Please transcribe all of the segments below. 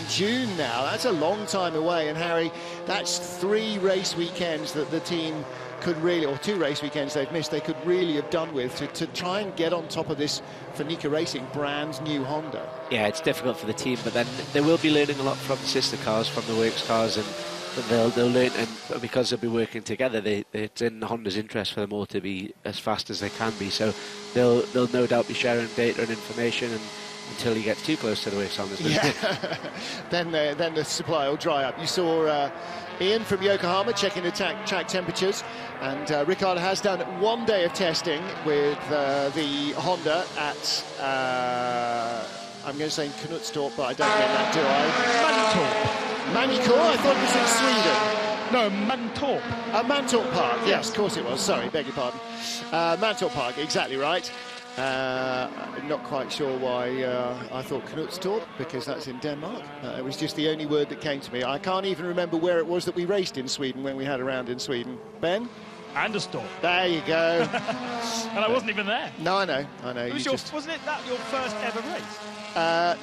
June now. That's a long time away. And Harry, that's 3 race weekends that the team could really, or 2 race weekends they've missed, they could really have done with to try and get on top of this for Nika Racing brand new Honda. Yeah, it's difficult for the team, but then they will be learning a lot from the sister cars, from the works cars, and they'll learn, and because they'll be working together, it's in Honda's interest for them all to be as fast as they can be. So they'll no doubt be sharing data and information, and until he gets too close to the works Honda's. Yeah. then the supply will dry up. You saw Ian from Yokohama checking the track temperatures, and Ricardo has done 1 day of testing with the Honda at I'm going to say Knutstorp, but I don't mean that, do I? Mantorp. I thought it was in Sweden. No, Mantorp. Mantorp Park, yes, of course it was. Sorry, beg your pardon. Mantorp Park, exactly right. Not quite sure why I thought Knutstorp, because that's in Denmark. It was just the only word that came to me. I can't even remember where it was that we raced in Sweden when we had a round in Sweden. Ben? Anderstorp. There you go. And I wasn't even there. No, I know. Wasn't it that your first ever race?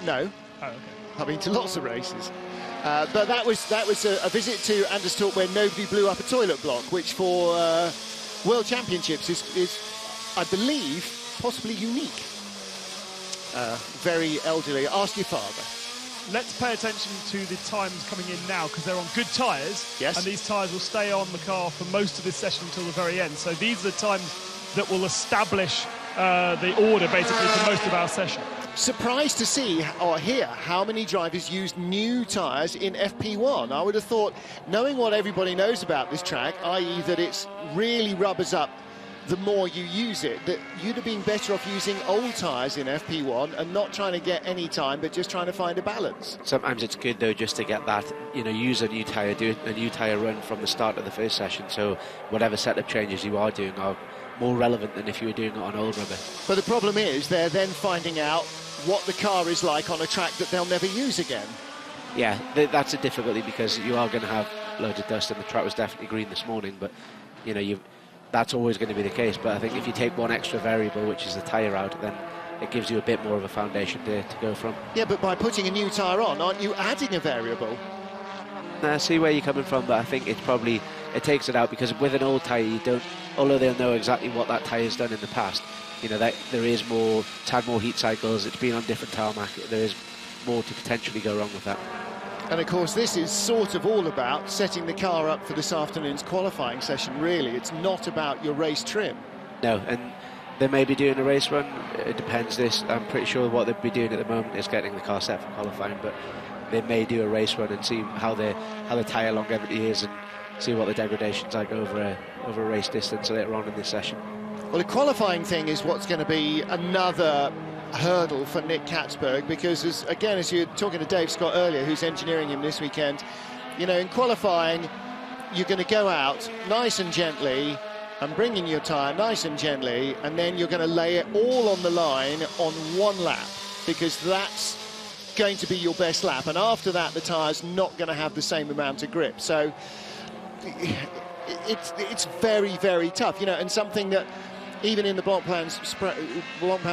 No. Oh, okay. I've been to lots of races. But that was a visit to Anderstorp where nobody blew up a toilet block, which for World Championships is, I believe, possibly unique. Very elderly. Ask your father. Let's pay attention to the times coming in now, because they're on good tyres. Yes. And these tyres will stay on the car for most of this session until the very end. So these are the times that will establish the order, basically, for most of our session. Surprised to see or hear how many drivers used new tyres in FP1. I would have thought, knowing what everybody knows about this track, i.e. that it's really rubbers up the more you use it, that you'd have been better off using old tyres in FP1 and not trying to get any time, but just trying to find a balance. Sometimes it's good, though, just to get that, use a new tyre, do a new tyre run from the start of the first session, so whatever setup changes you are doing are more relevant than if you were doing it on old rubber. But the problem is they're then finding out what the car is like on a track that they'll never use again. Yeah, that's a difficulty, because you are going to have loads of dust, and the track was definitely green this morning, but that's always going to be the case. But I think if you take one extra variable, which is the tyre out, then it gives you a bit more of a foundation to go from. Yeah, but by putting a new tyre on, aren't you adding a variable? I see where you're coming from, but I think it takes it out, because with an old tyre, you don't, although they'll know exactly what that tyre's done in the past, that there is more, it's had more heat cycles, it's been on different tarmac, there is more to potentially go wrong with that. And of course this is sort of all about setting the car up for this afternoon's qualifying session, really. It's not about your race trim. No, and they may be doing a race run, it depends. I'm pretty sure what they'd be doing at the moment is getting the car set for qualifying, but they may do a race run and see how the tyre longevity is and see what the degradation's like over a race distance later on in this session. Well, the qualifying thing is what's going to be another hurdle for Nick Katzberg, because as you were talking to Dave Scott earlier, who's engineering him this weekend, in qualifying you're going to go out nice and gently and bring in your tyre nice and gently, and then you're going to lay it all on the line on one lap, because that's going to be your best lap, and after that the tyre's not going to have the same amount of grip. So it's very, very tough, and something that even in the Blancpain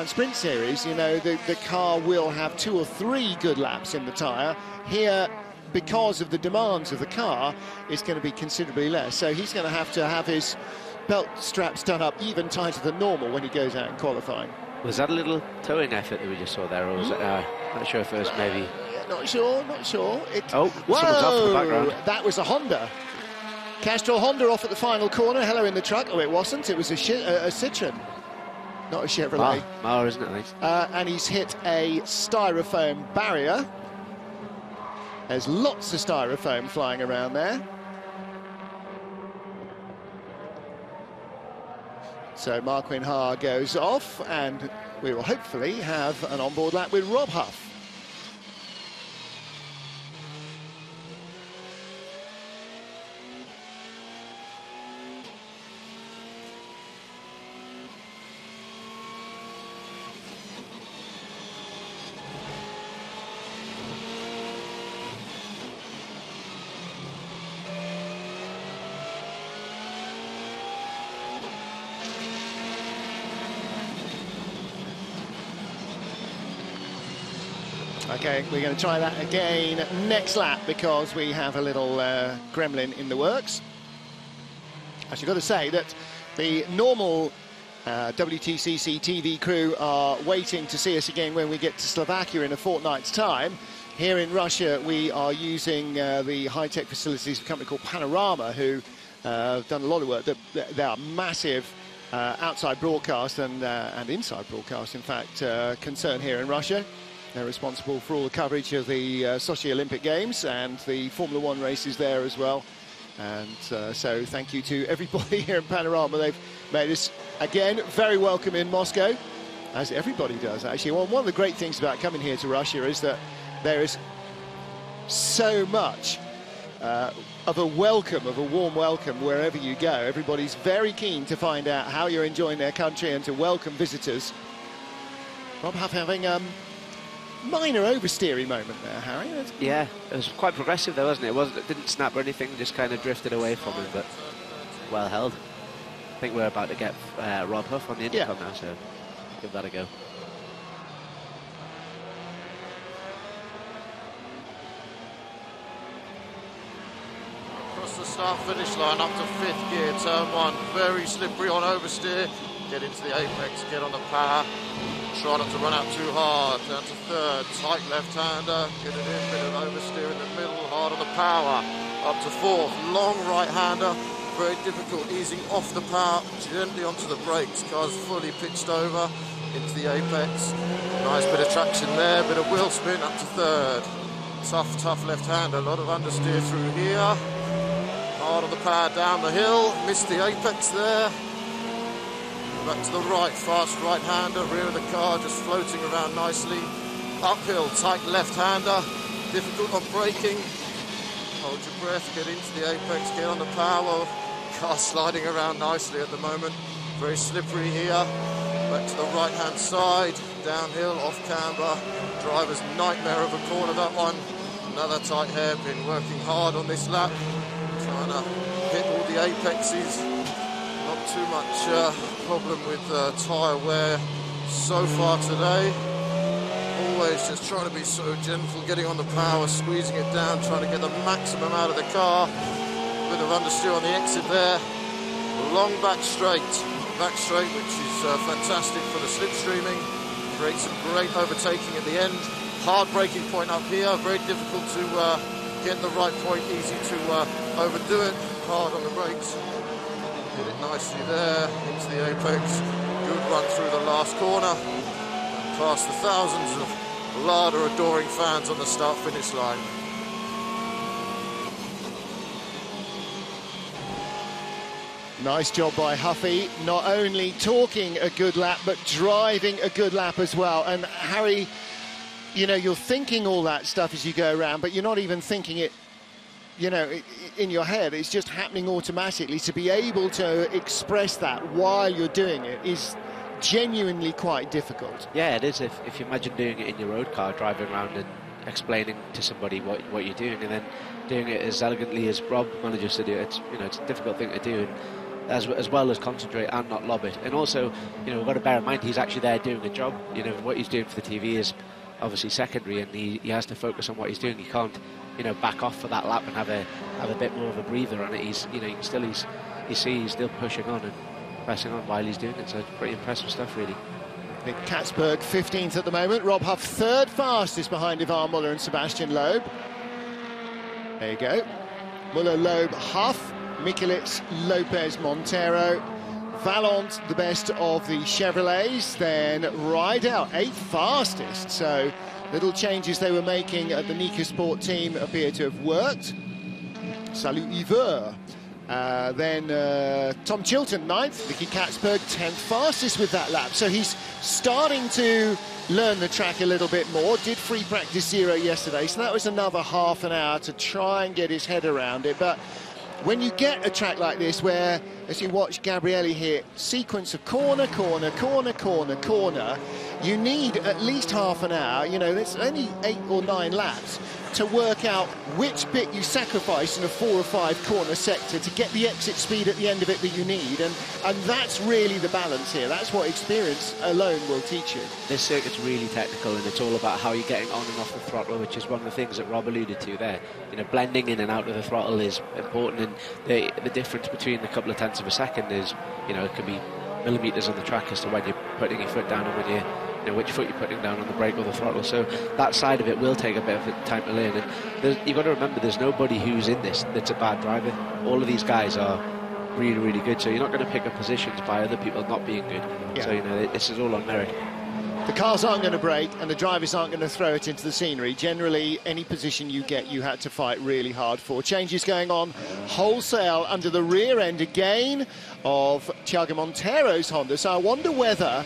Sprint Series, the car will have 2 or 3 good laps in the tyre. Here, because of the demands of the car, it's going to be considerably less. So he's going to have his belt straps done up even tighter than normal when he goes out in qualifying. Was that a little towing effort that we just saw there, or was it, not sure if it was maybe... Not sure. Whoa, someone's off in the background. That was a Honda. Castrol Honda off at the final corner. Hello in the truck. Oh, it wasn't. It was a Citroen, not a Chevrolet. Mar, isn't it, at least? And he's hit a styrofoam barrier. There's lots of styrofoam flying around there. So Marquin Haar goes off, and we will hopefully have an onboard lap with Rob Huff. Okay, we're going to try that again next lap because we have a little gremlin in the works. Actually, got to say that the normal WTCC TV crew are waiting to see us again when we get to Slovakia in a fortnight's time. Here in Russia, we are using the high-tech facilities of a company called Panorama, who have done a lot of work. They are massive outside broadcast and inside broadcast, in fact, concern here in Russia. They're responsible for all the coverage of the Sochi Olympic Games and the Formula One races there as well. And so thank you to everybody here in Panorama. They've made us, again, very welcome in Moscow, as everybody does, actually. Well, one of the great things about coming here to Russia is that there is so much of a welcome, of a warm welcome wherever you go. Everybody's very keen to find out how you're enjoying their country and to welcome visitors. Rob Huff having minor oversteering moment there, Harry. Yeah, it was quite progressive though, wasn't it? It didn't snap or anything, just kind of drifted away from him, but well held. I think we're about to get Rob Huff on the intercom now, so give that a go. Across the start-finish line up to 5th gear, turn 1, very slippery on oversteer. Get into the apex, get on the power. Try not to run out too hard. Down to 3rd, tight left-hander. Get it in, bit of oversteer in the middle, hard on the power. Up to 4th, long right-hander. Very difficult, easing off the power, gently onto the brakes. Car's fully pitched over into the apex. Nice bit of traction there, bit of wheel spin up to 3rd. Tough left-hander, a lot of understeer through here. Hard on the power down the hill, missed the apex there. Back to the right, fast right-hander, rear of the car just floating around nicely. Uphill, tight left-hander, difficult on braking. Hold your breath, get into the apex, get on the power. Car sliding around nicely at the moment. Very slippery here. Back to the right-hand side, downhill, off camber. Driver's nightmare of a corner, that one. Another tight hairpin, working hard on this lap. Trying to hit all the apexes. Not too much problem with tyre wear so far today. Always just trying to be so gentle, getting on the power, squeezing it down, trying to get the maximum out of the car. Bit of understeer on the exit there. Long back straight, which is fantastic for the slipstreaming. Creates some great overtaking at the end. Hard braking point up here, very difficult to get the right point, easy to overdo it. Hard on the brakes. Did it nicely there, into the apex. Good run through the last corner. And past the thousands of Lada adoring fans on the start-finish line. Nice job by Huffy, not only talking a good lap, but driving a good lap as well. And Harry, you know, you're thinking all that stuff as you go around, but you're not even thinking it, you know, in your head. It's just happening automatically. To be able to express that while you're doing it is genuinely quite difficult. Yeah, it is. If you imagine doing it in your road car, driving around and explaining to somebody what you're doing, and then doing it as elegantly as Rob manages to do it, it's a difficult thing to do. And as well as concentrate and not lob it. And also, we've got to bear in mind he's actually there doing a job. What he's doing for the TV is obviously secondary, and he has to focus on what he's doing. He can't, back off for that lap and have a bit more of a breather on it. He's still pushing on and pressing on while he's doing it. So it's pretty impressive stuff, really. Nick Katzberg 15th at the moment. Rob Huff 3rd fastest behind Ivan Muller and Sebastian Loeb. There you go. Muller, Loeb, Huff, Mikulits, Lopez, Montero. Vallant, the best of the Chevrolets. Then Rydell, 8th fastest. So little changes they were making at the Nika Sport team appear to have worked. Salut Yver. Then Tom Chilton, 9th. Nicky Katzberg, 10th fastest with that lap. So he's starting to learn the track a little bit more. Did free practice 0 yesterday, so that was another half an hour to try and get his head around it. But when you get a track like this where, as you watch Gabrielli here, sequence of corner, you need at least half an hour, you know, it's only 8 or 9 laps, to work out which bit you sacrifice in a 4 or 5 corner sector to get the exit speed at the end of it that you need, and that's really the balance here. That's what experience alone will teach you. This circuit's really technical, and it's all about how you're getting on and off the throttle, which is one of the things that Rob alluded to there. You know, blending in and out of the throttle is important, and the difference between a couple of tenths of a second is, you know, it can be millimetres on the track as to when you're putting your foot down and when you're, you know, which foot you're putting down on the brake or the throttle. So that side of it will take a bit of time to learn. And you've got to remember, there's nobody who's in this that's a bad driver. All of these guys are really, really good. So you're not going to pick up positions by other people not being good. Yeah. So, you know, this is all on merit. The cars aren't going to break and the drivers aren't going to throw it into the scenery. Generally, any position you get, you had to fight really hard for. Changes going on wholesale under the rear end again of Thiago Montero's Honda. So I wonder whether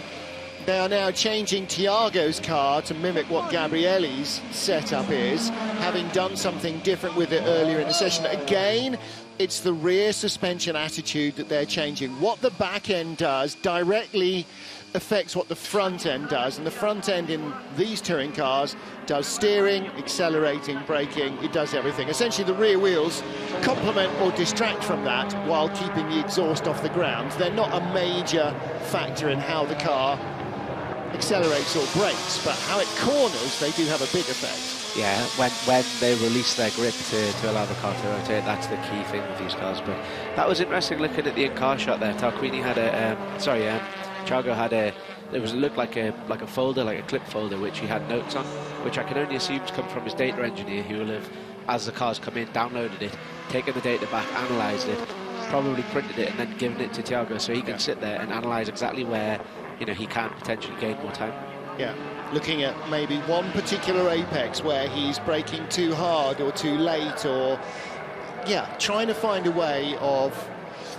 they are now changing Thiago's car to mimic what Gabrielli's setup is, having done something different with it earlier in the session. Again, it's the rear suspension attitude that they're changing. What the back end does directly affects what the front end does, and the front end in these touring cars does steering, accelerating, braking. It does everything. Essentially, the rear wheels complement or distract from that while keeping the exhaust off the ground. They're not a major factor in how the car accelerates or brakes, but how it corners, they do have a big effect. Yeah, when they release their grip to allow the car to rotate, that's the key thing with these cars. But that was interesting looking at the in-car shot there. Tarquini had Thiago had it looked like a folder, like a clip folder, which he had notes on, which I can only assume has come from his data engineer, who will have, as the cars come in, downloaded it, taken the data back, analysed it, probably printed it, and then given it to Thiago, so he can sit there and analyse exactly where, you know, he can potentially gain more time. Yeah, looking at maybe one particular apex where he's braking too hard or too late, or trying to find a way of.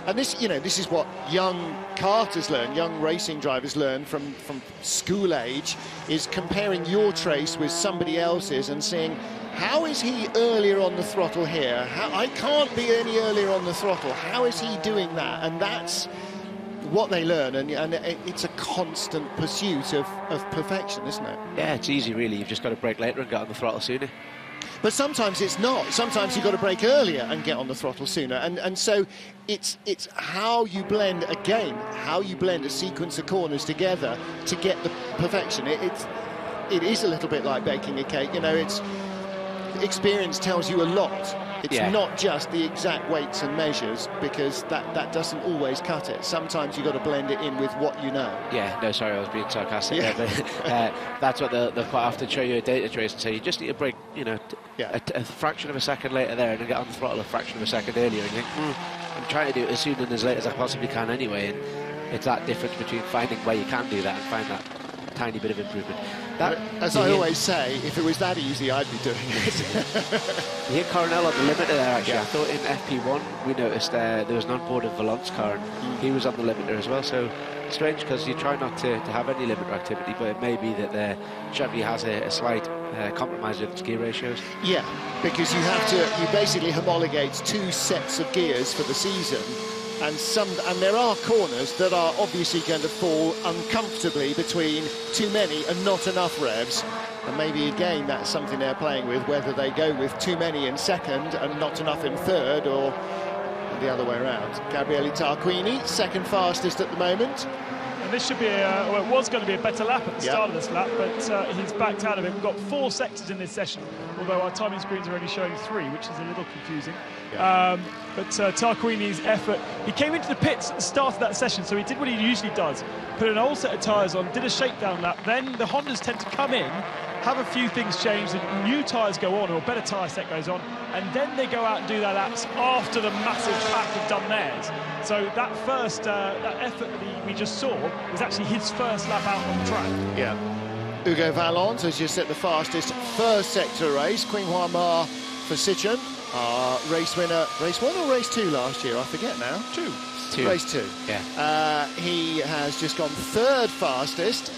And this, you know, this is what young karters learn, young racing drivers learn from school age, is comparing your trace with somebody else's and seeing, how is he earlier on the throttle here? I can't be any earlier on the throttle. How is he doing that? And that's what they learn, and it's a constant pursuit of perfection, isn't it? Yeah, it's easy, really. You've just got to brake later and get on the throttle sooner. But sometimes it's not. Sometimes you've got to brake earlier and get on the throttle sooner. And so it's how you blend, again, how you blend a sequence of corners together to get the perfection. It is a little bit like baking a cake. You know, it's experience tells you a lot. It's not just the exact weights and measures, because that doesn't always cut it. Sometimes you've got to blend it in with what you know. Yeah, no, sorry, I was being sarcastic there, but that's what they'll quite often show you a data trace and say, you just need to brake, you know, a fraction of a second later there and then get on the throttle a fraction of a second earlier, and you think, I'm trying to do it as soon and as late as I possibly can anyway, and it's that difference between finding where you can do that and find that tiny bit of improvement. As I always say, if it was that easy, I'd be doing it. You hit Coronel on the limiter there, actually. I thought in FP1 we noticed there was an onboarded Valence car, and he was on the limiter as well. So strange, because you try not to have any limiter activity, but it may be that Chevy has a slight compromise with its gear ratios. Yeah, because you basically homologate 2 sets of gears for the season. And there are corners that are obviously going to fall uncomfortably between too many and not enough revs. And maybe again that's something they're playing with, whether they go with too many in second and not enough in third, or the other way around. Gabriele Tarquini, second fastest at the moment. And this should be well, it was going to be a better lap at the start of this lap, but he's backed out of it. We've got 4 sectors in this session, although our timing screens are only showing 3, which is a little confusing. But Tarquini's effort, he came into the pits at the start of that session, so he did what he usually does, put an old set of tyres on, did a shakedown lap, then the Hondas tend to come in, have a few things changed, and new tyres go on, or a better tyre set goes on, and then they go out and do their laps after the massive pack have done theirs. So that first that effort that we just saw was actually his first lap out on the track. Yeah. Hugo Valence has just set the fastest first sector race. Queen Juan Ma for Citroën, race winner, race 1 or race 2 last year? I forget now. 2. Race 2. Yeah. He has just gone 3rd fastest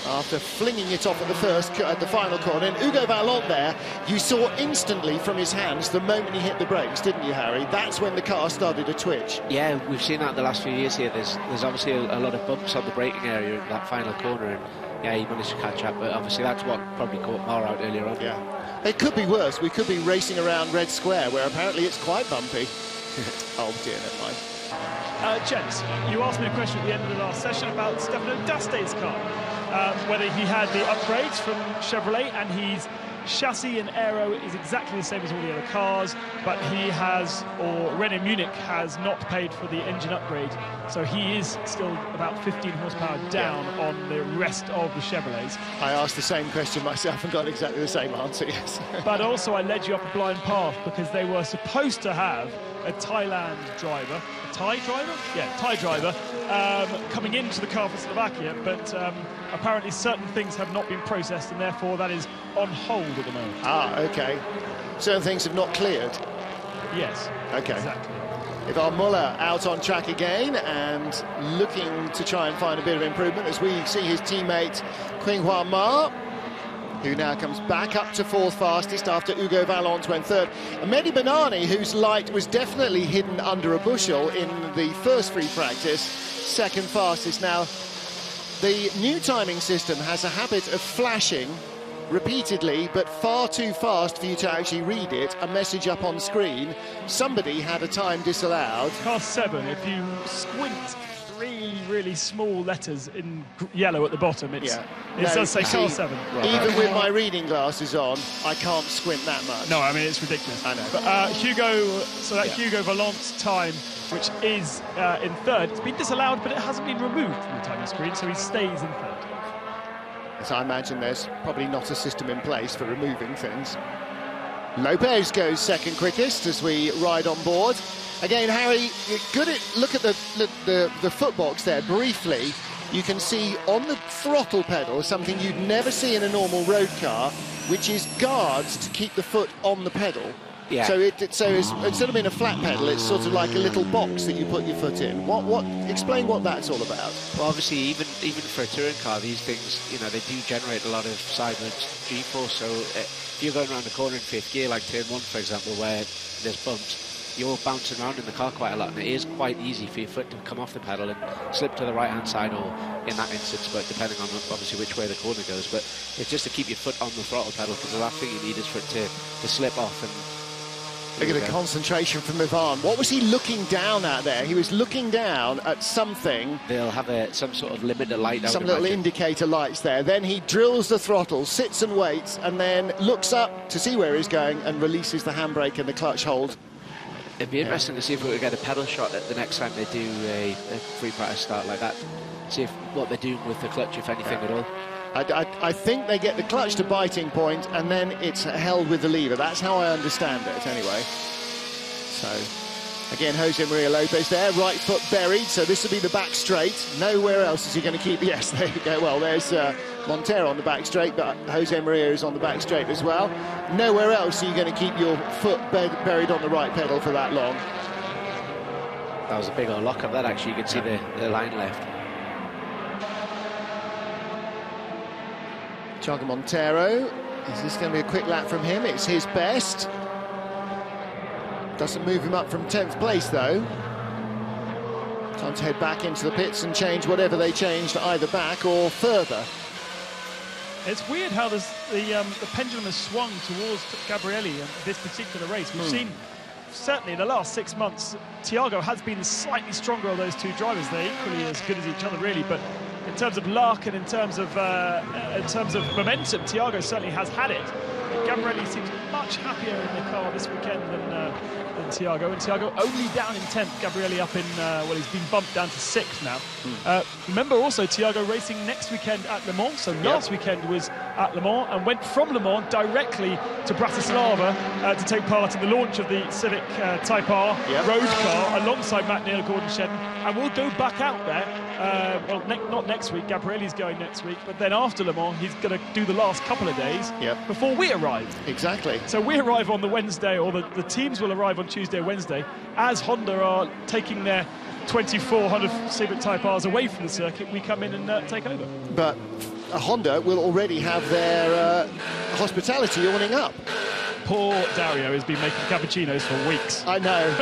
after flinging it off at the final corner. And Hugo Valence there, you saw instantly from his hands the moment he hit the brakes, didn't you, Harry? That's when the car started to twitch. Yeah, we've seen that the last few years here. There's obviously a lot of bumps on the braking area in that final corner, and yeah, he managed to catch up, but obviously that's what probably caught Mar out earlier on. Yeah. It could be worse. We could be racing around Red Square, where apparently it's quite bumpy. Oh dear, never mind. Gents, you asked me a question at the end of the last session about Stefano D'Aste's car, whether he had the upgrades from Chevrolet, and his chassis and aero is exactly the same as all the other cars, but he has, or Renault Munich has not paid for the engine upgrade, so he is still about 15 horsepower down on the rest of the Chevrolets. I asked the same question myself and got exactly the same answer, yes. But also I led you up a blind path, because they were supposed to have a Thailand driver, a Thai driver? Yeah, Thai driver, coming into the car for Slovakia, but apparently certain things have not been processed, and therefore that is on hold at the moment. Ah, OK. Certain things have not cleared. Yes, OK. Exactly. Ivan Muller out on track again and looking to try and find a bit of improvement as we see his teammate Qinghua Ma, who now comes back up to fourth fastest after Hugo Valence went third. And Mehdi Banani, whose light was definitely hidden under a bushel in the first free practice, second fastest. Now, the new timing system has a habit of flashing repeatedly, but far too fast for you to actually read it, a message up on screen. Somebody had a time disallowed. Car 7, if you squint really small letters in yellow at the bottom, it does say car 7. Even with my reading glasses on, I can't squint that much. No, I mean, it's ridiculous. I know. But Hugo Valence time, which is in third, it's been disallowed, but it hasn't been removed from the timing screen, so he stays in third. As I imagine there's probably not a system in place for removing things. Lopez goes second quickest as we ride on board. Again, Harry, look at the foot box there briefly. You can see on the throttle pedal something you'd never see in a normal road car, which is guards to keep the foot on the pedal. Yeah. So instead of being a flat pedal, it's sort of like a little box that you put your foot in. Explain what that's all about. Well, obviously, even for a touring car, these things, they do generate a lot of sideward G-force. So if you're going around the corner in fifth gear, like turn 1, for example, where there's bumps, you're bouncing around in the car quite a lot, and it is quite easy for your foot to come off the pedal and slip to the right-hand side, or in that instance, but depending on obviously which way the corner goes. But it's just to keep your foot on the throttle pedal, because the last thing you need is for it to slip off. And look at the concentration from Ivan. What was he looking down at there? He was looking down at something. They'll have some sort of limiter light. Some little indicator lights there. Then he drills the throttle, sits and waits, and then looks up to see where he's going and releases the handbrake and the clutch hold. It'd be interesting to see if we could get a pedal shot at the next time they do a free practice start like that. See what they're doing with the clutch, if anything at all. I think they get the clutch to biting point and then it's held with the lever. That's how I understand it anyway. So, again, Jose Maria Lopez there, right foot buried, so this will be the back straight. Nowhere else is he going to keep... Yes, there you go. Well, there's Montero on the back straight, but Jose Maria is on the back straight as well. Nowhere else are you going to keep your foot buried on the right pedal for that long. That was a big old lock up, that actually. You could see the line left. Thiago Montero, is this going to be a quick lap from him? It's his best. Doesn't move him up from 10th place, though. Time to head back into the pits and change whatever they changed, either back or further. It's weird how the pendulum has swung towards Gabrielli in this particular race. We've seen, certainly in the last 6 months, Thiago has been slightly stronger of those two drivers. They're equally as good as each other, really, but in terms of luck and in terms of momentum, Thiago certainly has had it. But Gabrielli seems much happier in the car this weekend than Thiago. And Thiago only down in 10th, Gabrielli up in, well, he's been bumped down to 6th now. Remember also Thiago racing next weekend at Le Mans. So last weekend was at Le Mans and went from Le Mans directly to Bratislava to take part in the launch of the Civic Type R road car alongside Matt Neal, Gordon Shedden. And we'll go back out there. Well, not next week, Gabrielli's going next week, but then after Le Mans, he's going to do the last couple of days before we arrive. Exactly. So we arrive on the Wednesday, or the teams will arrive on Tuesday, Wednesday, as Honda are taking their 2400 Civic Type R's away from the circuit. We come in and take over. But Honda will already have their hospitality awning up. Poor Dario has been making cappuccinos for weeks. I know.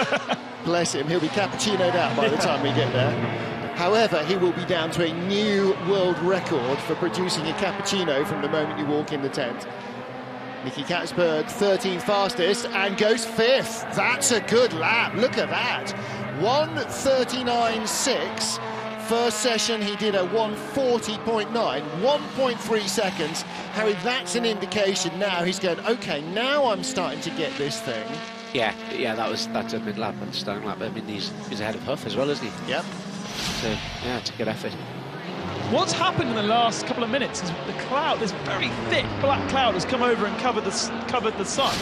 Bless him. He'll be cappuccinoed out by the time we get there. However, he will be down to a new world record for producing a cappuccino from the moment you walk in the tent. Nicky Katzberg, 13th fastest, and goes 5th. That's a good lap. Look at that. 1:39.6. First session, he did a 1:40.9, 1.3 seconds. Harry, that's an indication now. He's going, OK, now I'm starting to get this thing. Yeah, that's a mid-lap and starting lap. I mean, he's ahead of Huff as well, isn't he? Yep. So, yeah, it's a good effort. What's happened in the last couple of minutes is the cloud, this very thick black cloud, has come over and covered the sun,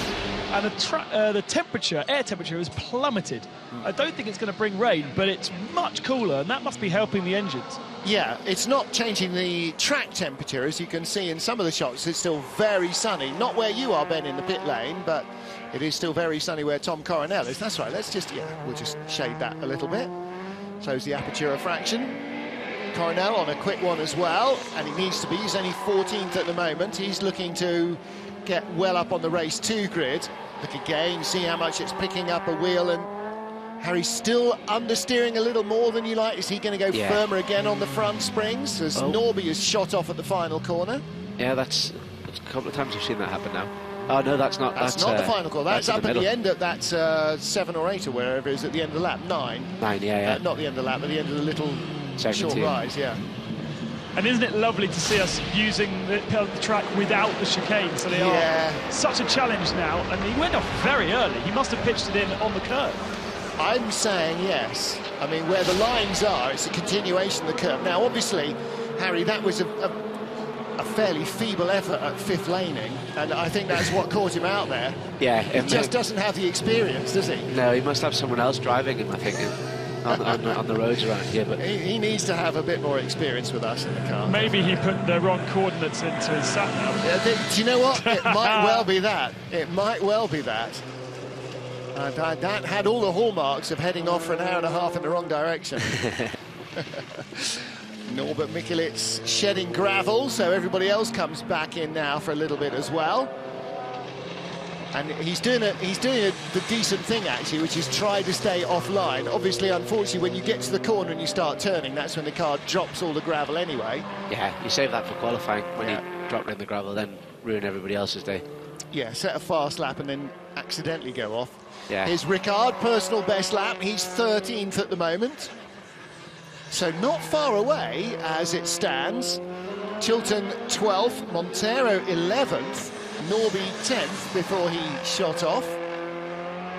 and the temperature, air temperature, has plummeted. I don't think it's going to bring rain, but it's much cooler, and that must be helping the engines. Yeah, it's not changing the track temperature, as you can see in some of the shots. It's still very sunny. Not where you are, Ben, in the pit lane, but it is still very sunny where Tom Coronel is. That's right. We'll just shade that a little bit. Close the aperture a fraction. Coronel on a quick one as well, and he needs to be. He's only 14th at the moment. He's looking to get well up on the race 2 grid. Look again, see how much it's picking up a wheel, and Harry's still understeering a little more than you like. Is he going to go firmer again on the front springs as Norby is shot off at the final corner? Yeah, that's a couple of times we've seen that happen now. Oh no, that's not the final call. That's up at the end at that 7 or 8 or wherever it is at the end of the lap. 9. 9, yeah. Not the end of the lap, but the end of the little 17. short rise, yeah. And isn't it lovely to see us using the track without the chicane? So they are such a challenge now. And he went off very early. He must have pitched it in on the curve. I'm saying yes. I mean, where the lines are, it's a continuation of the curve. Now, obviously, Harry, that was a fairly feeble effort at 5th laning, and I think that's what caught him out there. Yeah. He just doesn't have the experience, does he? No, he must have someone else driving him, I think, on the roads around here. But he needs to have a bit more experience with us in the car. Maybe he put the wrong coordinates into his sat-nav. Do you know what? It might well be that. It might well be that. And that had all the hallmarks of heading off for an hour and a half in the wrong direction. Norbert Mikulits shedding gravel, so everybody else comes back in now for a little bit as well. And he's doing the decent thing, actually, which is try to stay offline. Obviously, unfortunately, when you get to the corner and you start turning, that's when the car drops all the gravel anyway. Yeah, you save that for qualifying. When you drop in the gravel, then ruin everybody else's day. Yeah, set a fast lap and then accidentally go off. Yeah. Here's Ricard, personal best lap. He's 13th at the moment. So not far away as it stands. Chilton 12th, Montero 11th, Norby 10th before he shot off.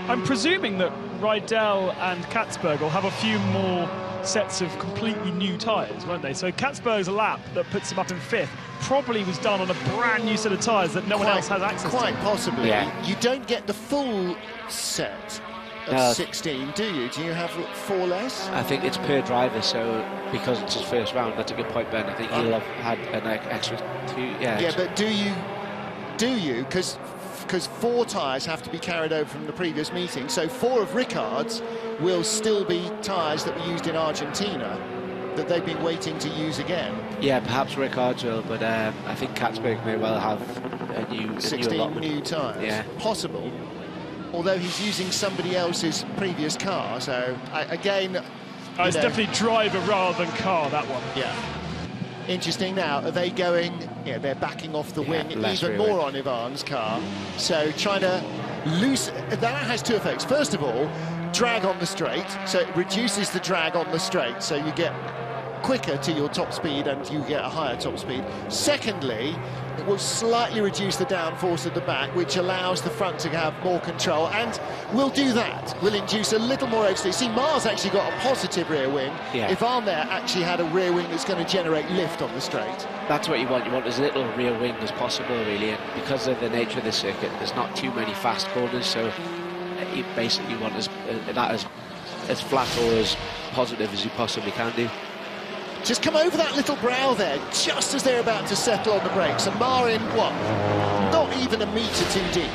I'm presuming that Rydell and Katzberg will have a few more sets of completely new tyres, won't they? So Katzberg's lap that puts him up in 5th probably was done on a brand new set of tyres that no one else has access to. Quite possibly. Yeah. You don't get the full set of 16, do you? Do you have 4 less? I think it's per driver, so because it's his first round, that's a good point, Ben. I think he'll have had an extra 2. Yeah, but do you? Because 4 tyres have to be carried over from the previous meeting, so 4 of Ricard's will still be tyres that were used in Argentina that they've been waiting to use again. Yeah, perhaps Ricard's will, but I think Katzberg may well have a new 16 new tyres. Yeah. Possible. Although he's using somebody else's previous car, so again... it's definitely driver rather than car, that one. Yeah. Interesting now, are they going... Yeah, they're backing off the wing even more on Ivan's car. So trying to loosen... That has 2 effects. First of all, drag on the straight, so it reduces the drag on the straight, so you get quicker to your top speed and you get a higher top speed. Secondly, it will slightly reduce the downforce at the back, which allows the front to have more control, and will do that. Will induce a little more oversteer. See, Mars actually got a positive rear wing. Yeah. Ivan there actually had a rear wing that's going to generate lift on the straight. That's what you want. You want as little rear wing as possible, really, and because of the nature of the circuit, there's not too many fast corners, so you basically want that as flat or as positive as you possibly can do. Just come over that little brow there, just as they're about to settle on the brakes. And Marin, not even a metre too deep.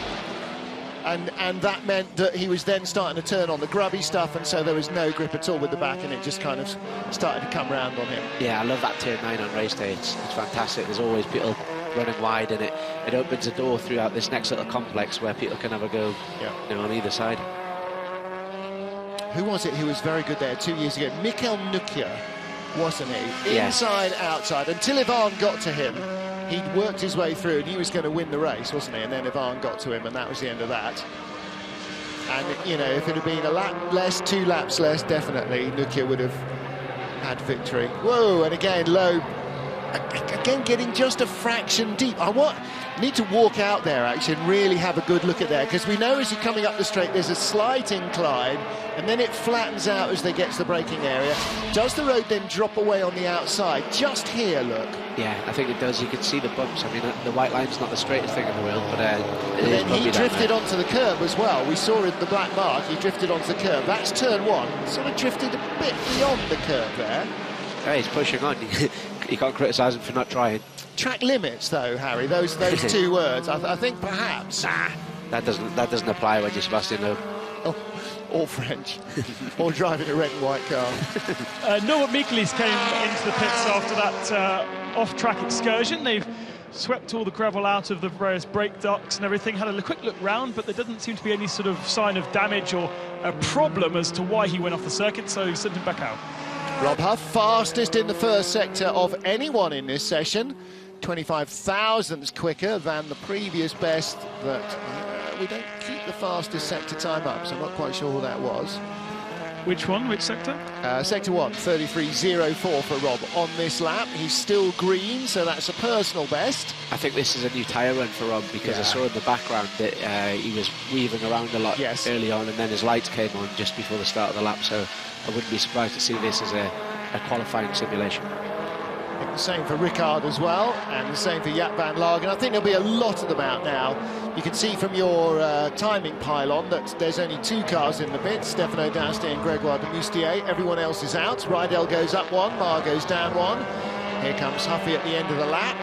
And that meant that he was then starting to turn on the grubby stuff, and so there was no grip at all with the back, and it just kind of started to come round on him. Yeah, I love that turn 9 on race day. It's fantastic. There's always people running wide, and it opens a door throughout this next little complex where people can have a go on either side. Who was it who was very good there 2 years ago? Mikel Nukia wasn't he? Yeah. Inside, outside. Until Ivan got to him, he'd worked his way through and he was going to win the race, wasn't he? And then Ivan got to him and that was the end of that. And, you know, if it had been a lap less, 2 laps less, definitely Nukia would have had victory. Whoa, and again, Loeb, again, getting just a fraction deep. Need to walk out there, actually, and really have a good look at there, because we know as you're coming up the straight, there's a slight incline, and then it flattens out as they get to the braking area. Does the road then drop away on the outside? Just here, look. Yeah, I think it does. You can see the bumps. I mean, the white line's not the straightest thing in the world, but then he drifted onto the curb as well. We saw in the black mark, he drifted onto the curb. That's turn 1. Sort of drifted a bit beyond the curb there. Yeah, he's pushing on. You can't criticise him for not trying. Track limits, though, Harry. Those 2 words. I think perhaps. Nah, that doesn't apply when you're Sebastian Loeb. Oh, or French, or driving a red and white car. Noah Miglis came into the pits after that off-track excursion. They've swept all the gravel out of the various brake ducts and everything, had a quick look round, but there doesn't seem to be any sort of sign of damage or a problem as to why he went off the circuit, so he sent him back out. Rob Huff, fastest in the first sector of anyone in this session. 25 thousandths quicker than the previous best that we don't keep the fastest sector time up, so I'm not quite sure who that was. Which one? Which sector? Sector 1, 33.04 for Rob on this lap. He's still green, so that's a personal best. I think this is a new tyre run for Rob, because I saw in the background that he was weaving around a lot early on, and then his lights came on just before the start of the lap, so I wouldn't be surprised to see this as a qualifying simulation. The same for Ricard as well, and the same for Jaap van Lagen. I think there'll be a lot of them out now. You can see from your timing pylon that there's only 2 cars in the pits, Stefano D'Asti and Gregoire de Moustier. Everyone else is out. Rydell goes up 1, Mar goes down 1. Here comes Huffy at the end of the lap.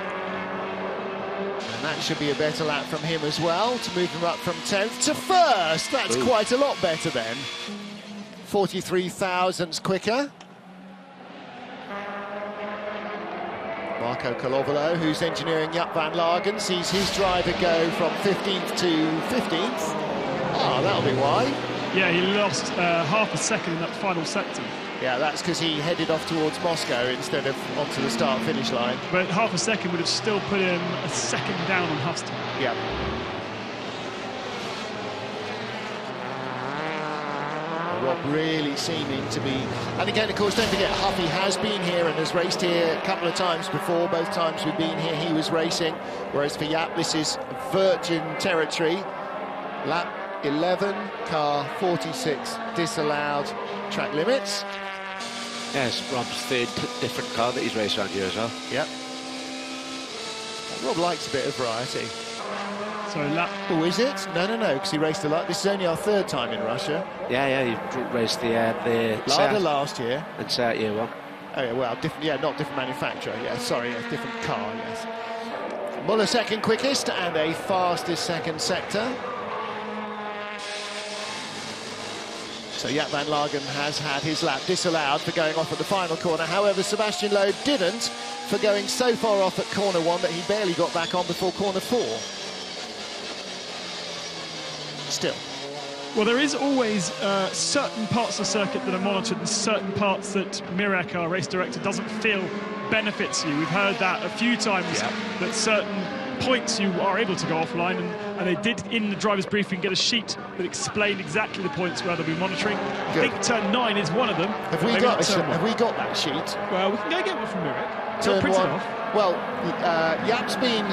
And that should be a better lap from him as well, to move him up from 10th to 1st. That's quite a lot better then. 43 thousandths quicker. Marco Calovolo, who's engineering Jaap van Lagen, sees his driver go from 15th to 15th. Oh, that'll be why. Yeah, he lost half a second in that final sector. Yeah, that's because he headed off towards Moscow instead of onto the start-finish line. But half a second would have still put him a second down on Huff's time. Yeah. Rob really seeming to be, and again, of course, don't forget, Huffy has been here and has raced here a couple of times before. Both times we've been here, he was racing, whereas for Jaap, this is virgin territory. Lap 11, car 46 disallowed, track limits. Yeah, it's Rob's 3rd different car that he's raced around here as well. Yep. Rob likes a bit of variety. So lap... Oh, is it? No, because he raced a lot. This is only our 3rd time in Russia. Yeah, he raced the Lada last year. And Seat year 1. Oh, yeah, well, not different manufacturer. Yeah, sorry, a different car, yes. Muller second quickest and a fastest second sector. So Jaap van Lagen has had his lap disallowed for going off at the final corner. However, Sebastian Loeb didn't, for going so far off at corner 1 that he barely got back on before corner 4. Still. Well, there is always certain parts of the circuit that are monitored and certain parts that Mirek, our race director, doesn't feel benefits you. We've heard that a few times, that certain points you are able to go offline, and they did in the driver's briefing get a sheet that explained exactly the points where they'll be monitoring. I think turn 9 is one of them. Have we got that sheet? Well, we can go get one from Mirek. Turn 1. Well, Jaap's been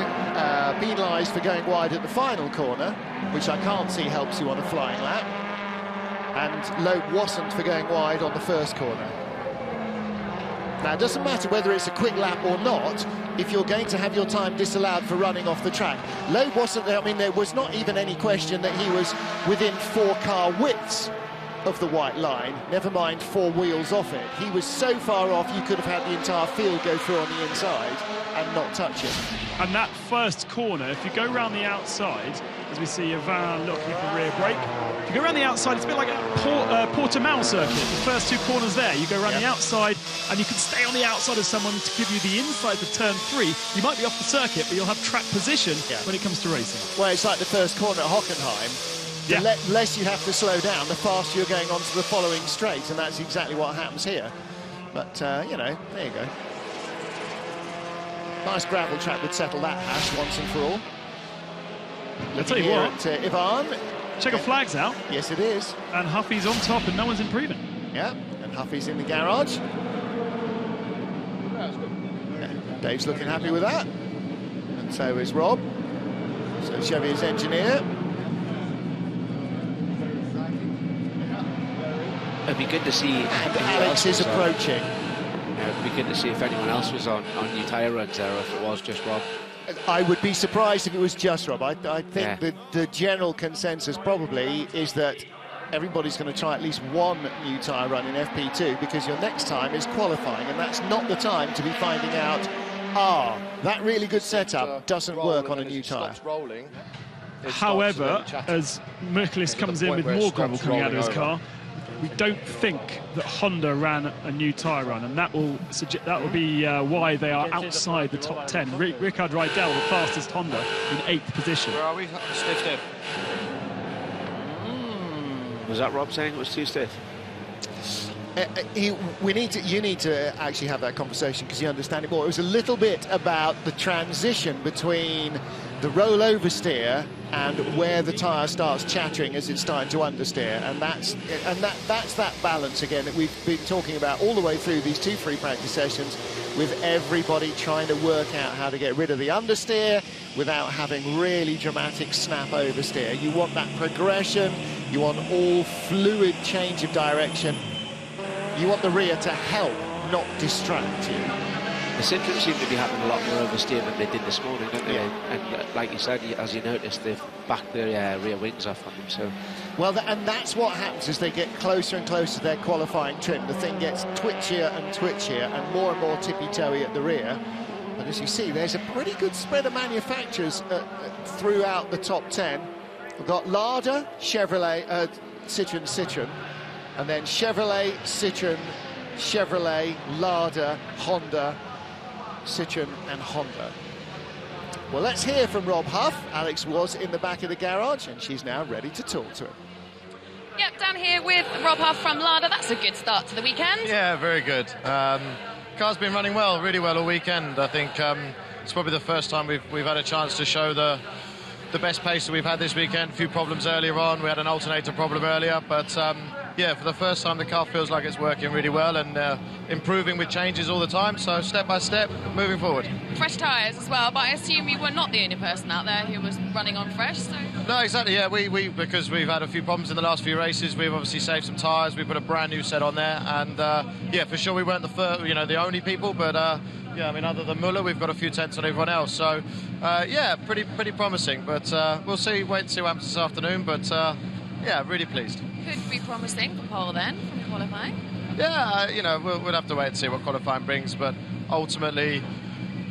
penalised for going wide at the final corner, which I can't see helps you on a flying lap. And Loeb wasn't for going wide on the first corner. Now, it doesn't matter whether it's a quick lap or not, if you're going to have your time disallowed for running off the track. Loeb wasn't there. I mean, there was not even any question that he was within 4 car widths of the white line, never mind 4 wheels off it. He was so far off you could have had the entire field go through on the inside and not touch it. And that first corner, if you go around the outside, as we see Ivan looking for rear brake, if you go around the outside, it's a bit like a Portimao circuit. The first 2 corners there, you go around the outside and you can stay on the outside of someone to give you the inside for turn 3. You might be off the circuit, but you'll have track position when it comes to racing. Well, it's like the first corner at Hockenheim. The less you have to slow down, the faster you're going on to the following straight, and that's exactly what happens here. But, you know, there you go. Nice gravel track would settle that hash once and for all. I'll tell you what. At, Ivan. Check your flags out. Yes, it is. And Huffy's on top and no one's improving. Yeah, and Huffy's in the garage. Yeah, Dave's looking happy with that. And so is Rob. So Chevy's engineer. It'd be good to see. And Alex is approaching. It'd be good to see if anyone else was on new tyre runs there, or if it was just Rob. I would be surprised if it was just Rob. I think the general consensus probably is that everybody's going to try at least one new tyre run in FP2, because your next time is qualifying, and that's not the time to be finding out, that really good setup doesn't work on a new tyre. However, as Merkelis comes in with more gravel coming out of his car, we don't think that Honda ran a new tyre run, and that will be why they are outside the top 10. Rickard Rydell, the fastest Honda, in 8th position. Where are we? Stiff. Was that Rob saying it was too stiff? You need to actually have that conversation, because you understand it more. It was a little bit about the transition between the rollover steer and where the tyre starts chattering as it's starting to understeer, and that's that balance again that we've been talking about all the way through these 2 free practice sessions, with everybody trying to work out how to get rid of the understeer without having really dramatic snap oversteer. You want that progression, you want all fluid change of direction. You want the rear to help, not distract you. The Citroen seem to be having a lot more oversteer than they did this morning, don't they? Yeah. And like you said, as you noticed, they've backed their rear wings off on them. So, well, and that's what happens as they get closer and closer to their qualifying trim. The thing gets twitchier and twitchier and more tippy-toey at the rear. And as you see, there's a pretty good spread of manufacturers throughout the top 10. We've got Lada, Chevrolet, Citroen, and then Chevrolet, Citroen, Lada, Honda, Citroen and Honda. Well, let's hear from Rob Huff. Alex was in the back of the garage, and she's now ready to talk to him. Yep, down here with Rob Huff from Lada. That's a good start to the weekend. Yeah, very good. Car's been running really well all weekend. I think it's probably the first time we've had a chance to show the best pace that we've had this weekend. A few problems earlier on. We had an alternator problem earlier, but yeah, for the first time the car feels like it's working really well and improving with changes all the time, so step by step moving forward. Fresh tyres as well, but I assume you were not the only person out there who was running on fresh, so... No, exactly, yeah, we because we've had a few problems in the last few races, we've obviously saved some tyres, we put a brand new set on there, and yeah, for sure we weren't the only people, but yeah, I mean, other than Muller, we've got a few tenths on everyone else, so yeah, pretty promising, but we'll see, wait and see what happens this afternoon, but yeah, really pleased. Could be promising for pole then, from qualifying. Yeah, we'll have to wait and see what qualifying brings, but ultimately,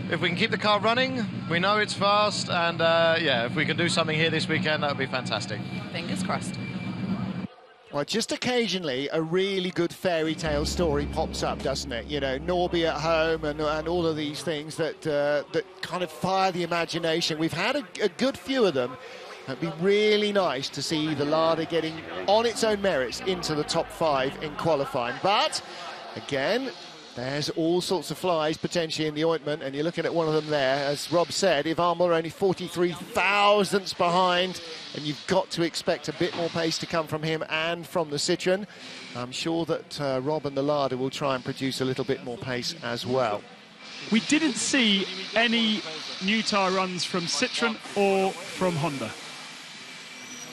if we can keep the car running, we know it's fast, and yeah, if we can do something here this weekend, that would be fantastic. Fingers crossed. Well, just occasionally a really good fairy tale story pops up, doesn't it? You know, Norby at home and all of these things that kind of fire the imagination. We've had a good few of them. It'd be really nice to see the Lada getting, on its own merits, into the top 5 in qualifying. But, again, there's all sorts of flies potentially in the ointment, and you're looking at one of them there. As Rob said, Ivan Muller only 43 thousandths behind, and you've got to expect a bit more pace to come from him and from the Citroen. I'm sure that Rob and the Lada will try and produce a little bit more pace as well. We didn't see any new tyre runs from Citroen or from Honda.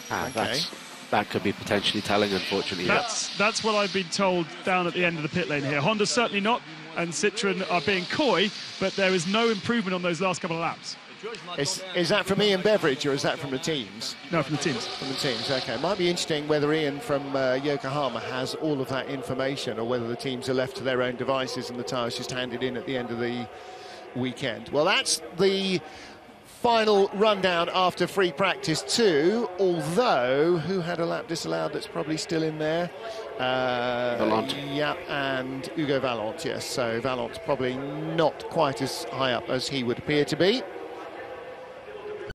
Okay. That could be potentially telling, unfortunately. That's what I've been told down at the end of the pit lane here. Honda certainly not, and Citroen are being coy, but there is no improvement on those last couple of laps. Is that from Ian Beveridge, or is that from the teams? No, from the teams. From the teams, OK. It might be interesting whether Ian from Yokohama has all of that information, or whether the teams are left to their own devices and the tyres just handed in at the end of the weekend. Well, that's the final rundown after free practice 2, although who had a lap disallowed that's probably still in there? Vallant. Yeah, and Hugo Vallant, yes. So Vallant's probably not quite as high up as he would appear to be.